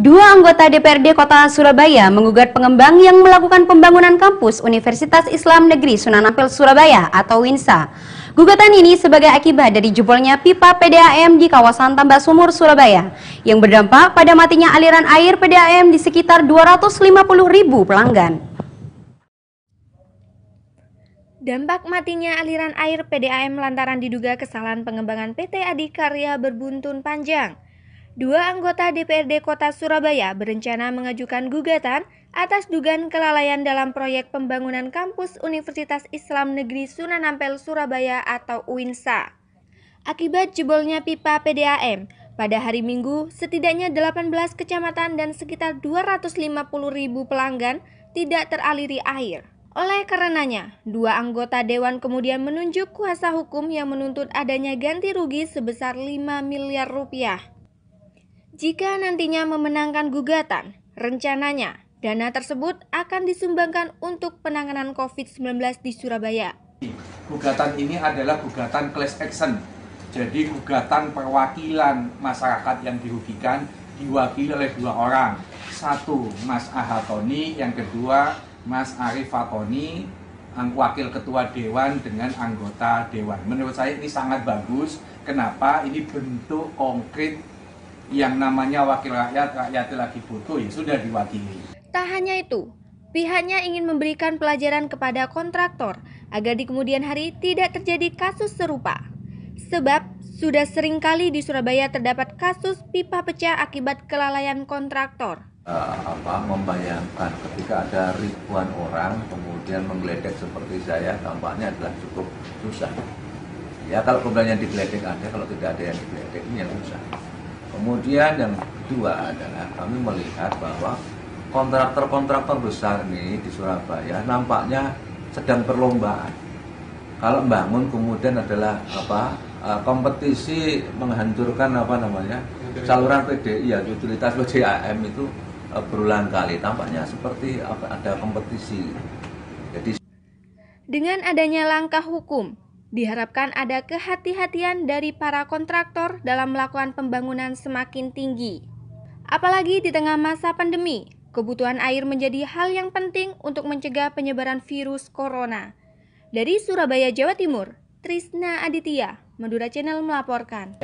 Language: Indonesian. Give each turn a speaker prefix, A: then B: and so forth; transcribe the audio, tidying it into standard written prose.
A: Dua anggota DPRD Kota Surabaya menggugat pengembang yang melakukan pembangunan kampus Universitas Islam Negeri Sunan Ampel Surabaya atau UINSA. Gugatan ini sebagai akibat dari jebolnya pipa PDAM di kawasan Tambak Sumur, Surabaya, yang berdampak pada matinya aliran air PDAM di sekitar 250.000 pelanggan.
B: Dampak matinya aliran air PDAM lantaran diduga kesalahan pengembangan PT Adikarya berbuntun panjang. Dua anggota DPRD Kota Surabaya berencana mengajukan gugatan atas dugaan kelalaian dalam proyek pembangunan kampus Universitas Islam Negeri Sunan Ampel Surabaya atau UINSA. Akibat jebolnya pipa PDAM, pada hari Minggu setidaknya 18 kecamatan dan sekitar 250.000 pelanggan tidak teraliri air. Oleh karenanya, dua anggota dewan kemudian menunjuk kuasa hukum yang menuntut adanya ganti rugi sebesar 5 miliar rupiah. Jika nantinya memenangkan gugatan, rencananya dana tersebut akan disumbangkan untuk penanganan COVID-19 di Surabaya.
C: Gugatan ini adalah gugatan class action, jadi gugatan perwakilan masyarakat yang dirugikan diwakili oleh dua orang. Satu, Mas Ahatoni, yang kedua, Mas Arif Fatoni, wakil ketua dewan dengan anggota dewan. Menurut saya ini sangat bagus. Kenapa? Ini bentuk konkret yang namanya wakil rakyat, rakyatnya lagi butuh, ya sudah diwakili.
B: Tak hanya itu, pihaknya ingin memberikan pelajaran kepada kontraktor agar di kemudian hari tidak terjadi kasus serupa. Sebab sudah sering kali di Surabaya terdapat kasus pipa pecah akibat kelalaian kontraktor.
D: Membayangkan ketika ada ribuan orang kemudian menggeledek seperti saya, tampaknya adalah cukup susah. Ya, kalau kemudian yang digeledek ada, kalau tidak ada yang digeledek ini yang susah. Kemudian yang kedua adalah kami melihat bahwa kontraktor-kontraktor besar ini di Surabaya nampaknya sedang perlombaan. Kalau membangun kemudian adalah kompetisi menghancurkan saluran PDI, ya utilitas PDAM itu berulang kali. Tampaknya seperti ada kompetisi. Jadi
B: dengan adanya langkah hukum, diharapkan ada kehati-hatian dari para kontraktor dalam melakukan pembangunan semakin tinggi. Apalagi di tengah masa pandemi, kebutuhan air menjadi hal yang penting untuk mencegah penyebaran virus corona. Dari Surabaya, Jawa Timur, Trisna Aditya, Madura Channel melaporkan.